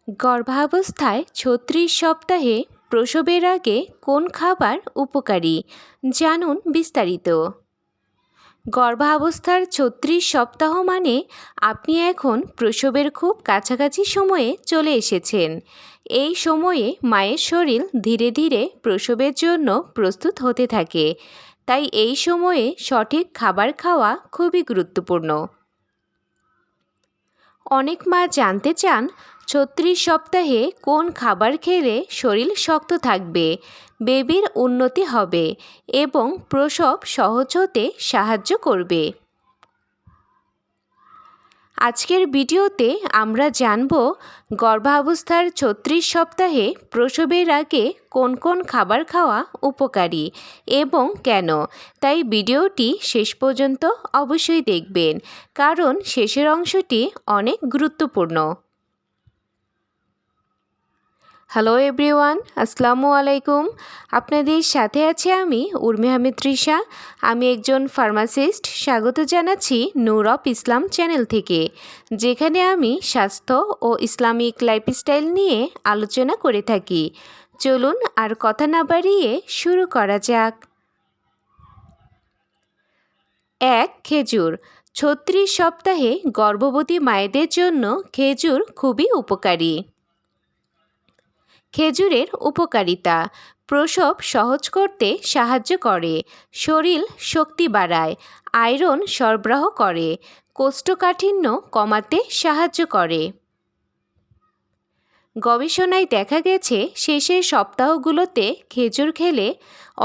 গর্ভাবস্থায় ৩৬ সপ্তাহে প্রসবের আগে কোন খাবার উপকারী জানুন বিস্তারিত। গর্ভাবস্থার ৩৬ সপ্তাহ মানে আপনি এখন প্রসবের খুব কাছাকাছি সময়ে চলে এসেছেন। এই সময়ে মায়ের শরীর ধীরে ধীরে প্রসবের জন্য প্রস্তুত হতে থাকে, তাই এই সময়ে সঠিক খাবার খাওয়া খুবই গুরুত্বপূর্ণ। অনেক মা জানতে চান ৩৬ সপ্তাহে কোন খাবার খেলে শরীর শক্ত থাকবে, বেবির উন্নতি হবে এবং প্রসব সহজ হতে সাহায্য করবে। আজকের ভিডিওতে আমরা জানব গর্ভাবস্থার ৩৬ সপ্তাহে প্রসবের আগে কোন কোন খাবার খাওয়া উপকারী এবং কেন। তাই ভিডিওটি শেষ পর্যন্ত অবশ্যই দেখবেন, কারণ শেষের অংশটি অনেক গুরুত্বপূর্ণ। হ্যালো এভরিওয়ান, আসসালামু আলাইকুম। আপনাদের সাথে আছি আমি উর্মি আহমেদ তৃষা। আমি একজন ফার্মাসিস্ট। স্বাগত জানাচ্ছি নূর অফ ইসলাম চ্যানেল থেকে, যেখানে আমি স্বাস্থ্য ও ইসলামিক লাইফস্টাইল নিয়ে আলোচনা করে থাকি। চলুন আর কথা না বাড়িয়ে শুরু করা যাক। ১. খেজুর। ৩৬ সপ্তাহে গর্ভবতী মায়েদের জন্য খেজুর খুবই উপকারী। খেজুরের উপকারিতা: প্রসব সহজ করতে সাহায্য করে, শরীর শক্তি বাড়ায়, আয়রন সরবরাহ করে, কোষ্ঠকাঠিন্য কমাতে সাহায্য করে। গবেষণায় দেখা গেছে শেষের সপ্তাহগুলোতে খেজুর খেলে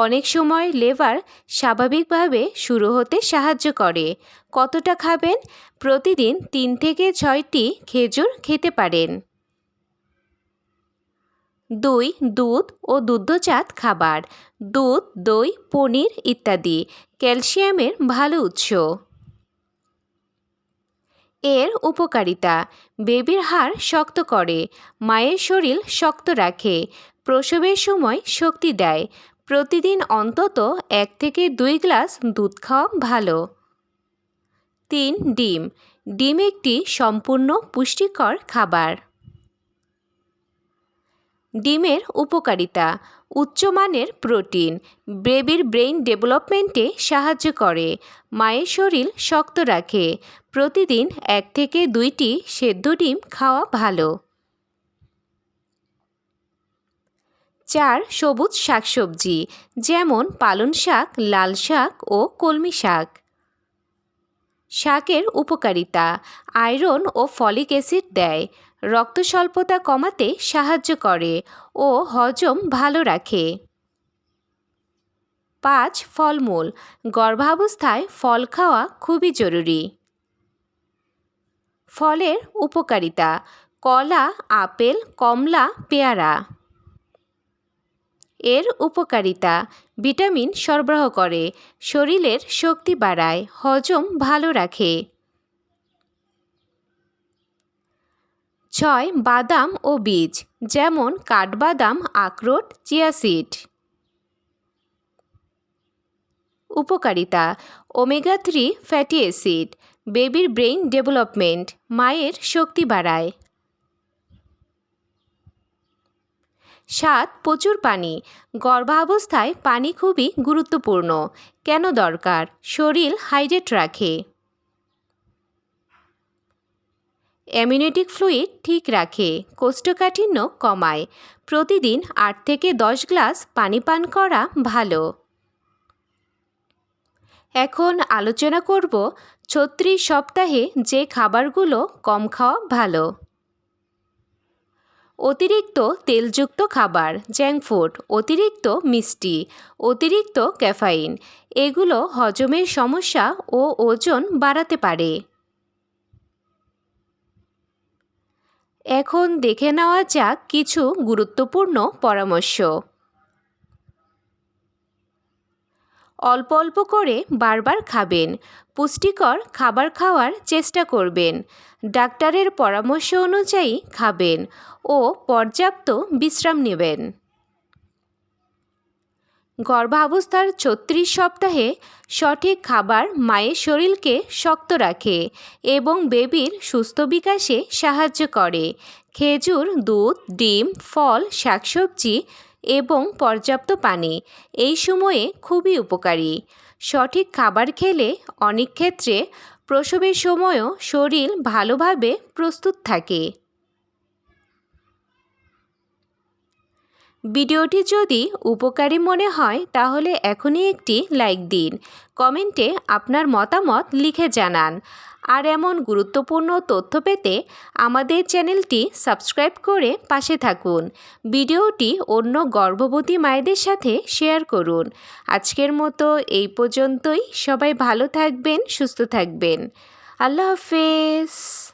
অনেক সময় লেবার স্বাভাবিকভাবে শুরু হতে সাহায্য করে। কতটা খাবেন? প্রতিদিন ৩ থেকে ৬টি খেজুর খেতে পারেন। ২. দুধ ও দুগ্ধজাত খাবার: দুধ, দই, পনির ইত্যাদি ক্যালসিয়ামের ভালো উৎস। এর উপকারিতা: বেবির হাড় শক্ত করে, মায়ের শরীর শক্ত রাখে, প্রসবের সময় শক্তি দেয়। প্রতিদিন অন্তত ১ থেকে ২ গ্লাস দুধ খাওয়া ভালো। ৩. ডিম। ডিম একটি সম্পূর্ণ পুষ্টিকর খাবার। ডিমের উপকারিতা: উচ্চমানের প্রোটিন, বেবির ব্রেইন ডেভেলপমেন্টে সাহায্য করে, মায়ের শরীর শক্ত রাখে। প্রতিদিন ১ থেকে ২টি সেদ্ধ ডিম খাওয়া ভালো। ৪. সবুজ শাকসবজি, যেমন পালং শাক, লাল শাক ও কলমি শাক। শাকের উপকারিতা: আয়রন ও ফলিক অ্যাসিড দেয়, রক্ত স্বল্পতা কমাতে সাহায্য করে ও হজম ভালো রাখে। ৫. ফলমূল। গর্ভাবস্থায় ফল খাওয়া খুবই জরুরি। ফলের উপকারিতা: কলা, আপেল, কমলা, পেয়ারা। এর উপকারিতা: ভিটামিন সরবরাহ করে, শরীরের শক্তি বাড়ায়, হজম ভালো রাখে। ৬. বাদাম ও বীজ, যেমন কাঠবাদাম, আখরোট, চিয়া সিড। উপকারিতা: ওমেগা-3 ফ্যাটি অ্যাসিড, বেবির ব্রেইন ডেভেলপমেন্ট, মায়ের শক্তি বাড়ায়। ৭. প্রচুর পানি। গর্ভাবস্থায় পানি খুবই গুরুত্বপূর্ণ। কেন দরকার? শরীর হাইড্রেট রাখে, অ্যামনিওটিক ফ্লুইড ঠিক রাখে, কোষ্ঠকাঠিন্য কমায়। প্রতিদিন ৮ থেকে ১০ গ্লাস পানি পান করা ভালো। এখন আলোচনা করব ৩৬ সপ্তাহে যে খাবারগুলো কম খাওয়া ভালো। অতিরিক্ত তেলযুক্ত খাবার, জাঙ্ক ফুড, অতিরিক্ত মিষ্টি, অতিরিক্ত ক্যাফেইন, এগুলো হজমের সমস্যা ও ওজন বাড়াতে পারে। এখন দেখে নেওয়া যাক কিছু গুরুত্বপূর্ণ পরামর্শ। অল্প অল্প করে বারবার খাবেন, পুষ্টিকর খাবার খাওয়ার চেষ্টা করবেন, ডাক্তারের পরামর্শ অনুযায়ী খাবেন ও পর্যাপ্ত বিশ্রাম নেবেন। গর্ভাবস্থার ৩৬ সপ্তাহে সঠিক খাবার মায়ের শরীরকে শক্ত রাখে এবং বেবির সুস্থ বিকাশে সাহায্য করে। খেজুর, দুধ, ডিম, ফল, শাকসবজি এবং পর্যাপ্ত পানি এই সময়ে খুবই উপকারী। সঠিক খাবার খেলে অনেক ক্ষেত্রে প্রসবের সময়ও শরীর ভালোভাবে প্রস্তুত থাকে। ভিডিওটি যদি উপকারী মনে হয় তাহলে এখনই একটি লাইক দিন। কমেন্টে আপনার মতামত লিখে জানান। আর এমন গুরুত্বপূর্ণ তথ্য পেতে আমাদের চ্যানেলটি সাবস্ক্রাইব করে পাশে থাকুন। ভিডিওটি অন্য গর্ভবতী মায়েদের সাথে শেয়ার করুন। আজকের মতো এই পর্যন্তই। সবাই ভালো থাকবেন, সুস্থ থাকবেন। আল্লাহ হাফেজ।